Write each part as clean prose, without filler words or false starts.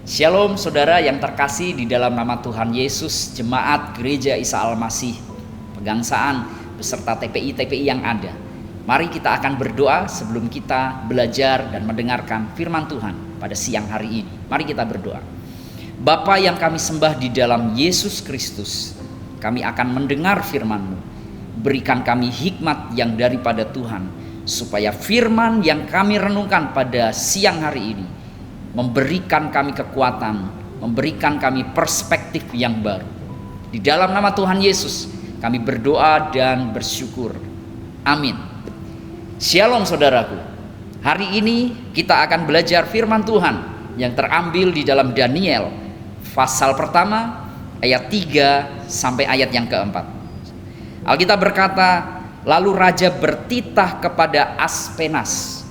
Shalom saudara yang terkasih di dalam nama Tuhan Yesus, Jemaat Gereja Isa Al-Masih, Pegangsaan beserta TPI yang ada. Mari kita akan berdoa sebelum kita belajar dan mendengarkan firman Tuhan pada siang hari ini. Mari kita berdoa. Bapa yang kami sembah di dalam Yesus Kristus, kami akan mendengar firman-Mu. Berikan kami hikmat yang daripada Tuhan, supaya firman yang kami renungkan pada siang hari ini memberikan kami kekuatan, memberikan kami perspektif yang baru. Di dalam nama Tuhan Yesus kami berdoa dan bersyukur. Amin. Shalom saudaraku. Hari ini kita akan belajar firman Tuhan yang terambil di dalam Daniel pasal pertama ayat 3 sampai ayat yang keempat. Alkitab berkata, lalu raja bertitah kepada Aspenas,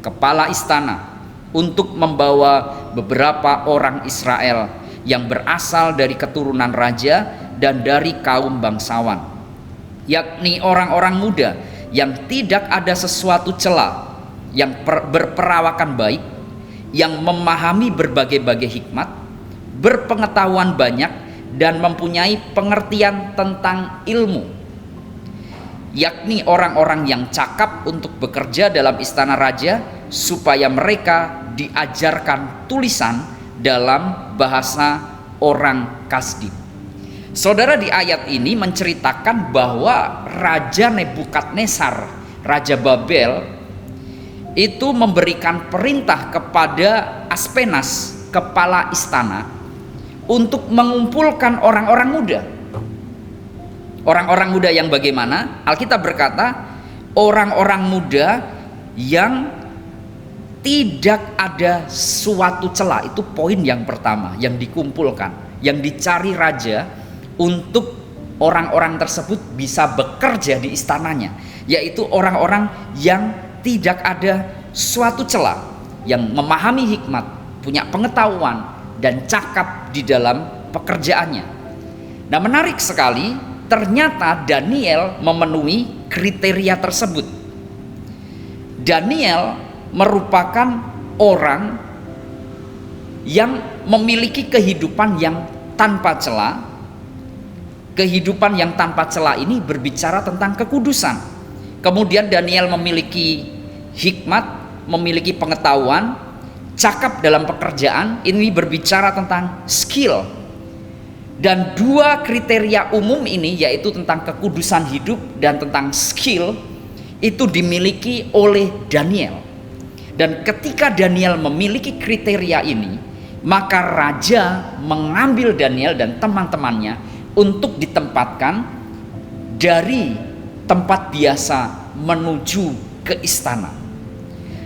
kepala istana, untuk membawa beberapa orang Israel yang berasal dari keturunan raja dan dari kaum bangsawan, yakni orang-orang muda yang tidak ada sesuatu cela, yang berperawakan baik, yang memahami berbagai-bagai hikmat, berpengetahuan banyak, dan mempunyai pengertian tentang ilmu, yakni orang-orang yang cakap untuk bekerja dalam istana raja, supaya mereka diajarkan tulisan dalam bahasa orang Kasdim. Saudara, di ayat ini menceritakan bahwa Raja Nebukadnezar, Raja Babel, itu memberikan perintah kepada Aspenas, kepala istana, untuk mengumpulkan orang-orang muda. Orang-orang muda yang bagaimana? Alkitab berkata, orang-orang muda yang tidak ada suatu celah. Itu poin yang pertama yang dikumpulkan, yang dicari raja untuk orang-orang tersebut bisa bekerja di istananya, yaitu orang-orang yang tidak ada suatu celah, yang memahami hikmat, punya pengetahuan dan cakap di dalam pekerjaannya. Nah, menarik sekali, ternyata Daniel memenuhi kriteria tersebut. Daniel merupakan orang yang memiliki kehidupan yang tanpa celah. Kehidupan yang tanpa celah ini berbicara tentang kekudusan. Kemudian Daniel memiliki hikmat, memiliki pengetahuan, cakap dalam pekerjaan. Ini berbicara tentang skill. Dan dua kriteria umum ini, yaitu tentang kekudusan hidup dan tentang skill, itu dimiliki oleh Daniel. Dan ketika Daniel memiliki kriteria ini, maka raja mengambil Daniel dan teman-temannya untuk ditempatkan dari tempat biasa menuju ke istana.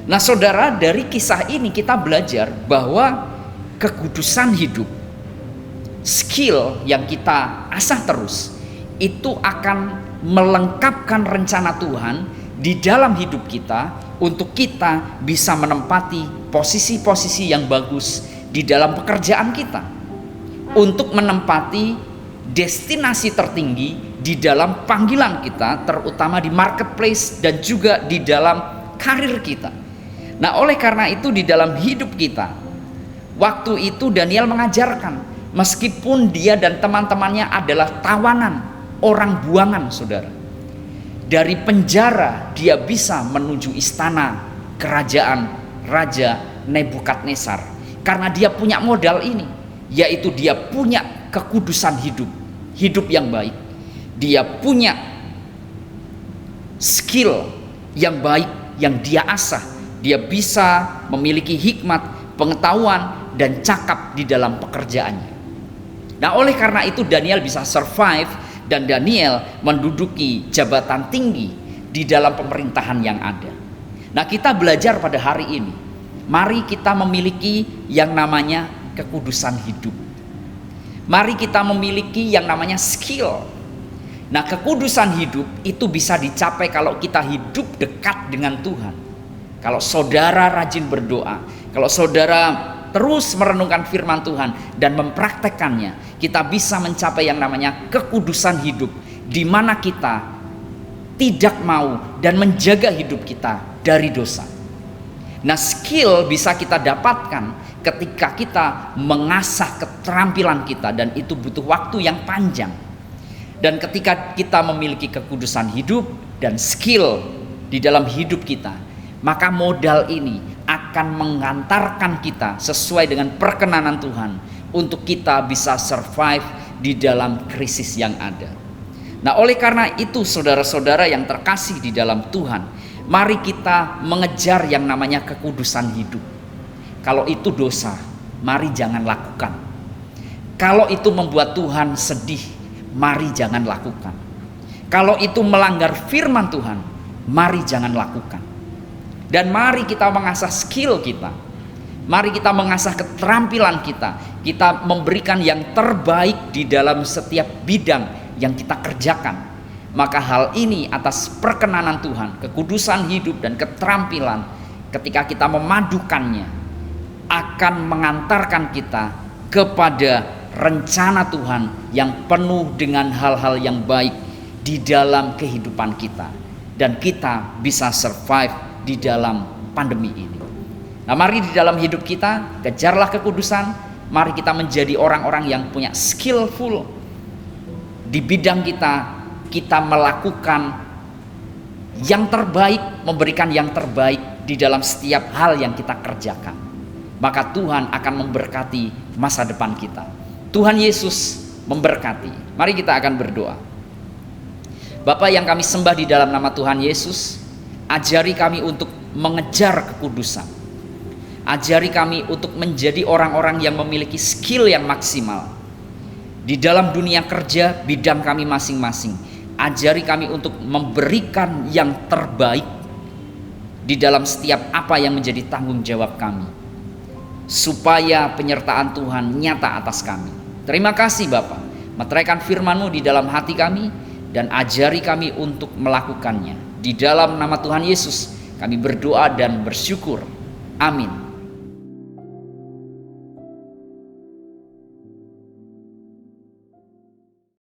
Nah saudara, dari kisah ini kita belajar bahwa kekudusan hidup, skill yang kita asah terus, itu akan melengkapkan rencana Tuhan di dalam hidup kita, untuk kita bisa menempati posisi-posisi yang bagus di dalam pekerjaan kita, untuk menempati destinasi tertinggi di dalam panggilan kita, terutama di marketplace dan juga di dalam karir kita. Nah, oleh karena itu di dalam hidup kita, waktu itu Daniel mengajarkan, meskipun dia dan teman-temannya adalah tawanan, orang buangan, saudara, dari penjara dia bisa menuju istana kerajaan Raja Nebukadnezar, karena dia punya modal ini, yaitu dia punya kekudusan hidup, hidup yang baik. Dia punya skill yang baik yang dia asah. Dia bisa memiliki hikmat, pengetahuan, dan cakap di dalam pekerjaannya. Nah, oleh karena itu Daniel bisa survive, dan Daniel menduduki jabatan tinggi di dalam pemerintahan yang ada. Nah, kita belajar pada hari ini, mari kita memiliki yang namanya kekudusan hidup. Mari kita memiliki yang namanya skill. Nah, kekudusan hidup itu bisa dicapai kalau kita hidup dekat dengan Tuhan. Kalau saudara rajin berdoa, kalau saudara terus merenungkan firman Tuhan dan mempraktekannya, kita bisa mencapai yang namanya kekudusan hidup, di mana kita tidak mau dan menjaga hidup kita dari dosa. Nah, skill bisa kita dapatkan ketika kita mengasah keterampilan kita, dan itu butuh waktu yang panjang. Dan ketika kita memiliki kekudusan hidup dan skill di dalam hidup kita, maka modal ini akan mengantarkan kita sesuai dengan perkenanan Tuhan untuk kita bisa survive di dalam krisis yang ada. Nah, oleh karena itu saudara-saudara yang terkasih di dalam Tuhan, mari kita mengejar yang namanya kekudusan hidup. Kalau itu dosa, mari jangan lakukan. Kalau itu membuat Tuhan sedih, mari jangan lakukan. Kalau itu melanggar firman Tuhan, mari jangan lakukan. Dan mari kita mengasah skill kita. Mari kita mengasah keterampilan kita. Kita memberikan yang terbaik di dalam setiap bidang yang kita kerjakan. Maka hal ini atas perkenanan Tuhan, kekudusan hidup dan keterampilan, ketika kita memadukannya, akan mengantarkan kita kepada rencana Tuhan yang penuh dengan hal-hal yang baik di dalam kehidupan kita, dan kita bisa survive di dalam pandemi ini. Nah, mari di dalam hidup kita kejarlah kekudusan. Mari kita menjadi orang-orang yang punya skillful di bidang kita. Kita melakukan yang terbaik, memberikan yang terbaik di dalam setiap hal yang kita kerjakan. Maka Tuhan akan memberkati masa depan kita. Tuhan Yesus memberkati. Mari kita akan berdoa. Bapa yang kami sembah di dalam nama Tuhan Yesus, ajari kami untuk mengejar kekudusan. Ajari kami untuk menjadi orang-orang yang memiliki skill yang maksimal di dalam dunia kerja bidang kami masing-masing. Ajari kami untuk memberikan yang terbaik di dalam setiap apa yang menjadi tanggung jawab kami, supaya penyertaan Tuhan nyata atas kami. Terima kasih Bapa, meteraikan firman-Mu di dalam hati kami, dan ajari kami untuk melakukannya. Di dalam nama Tuhan Yesus kami berdoa dan bersyukur. Amin.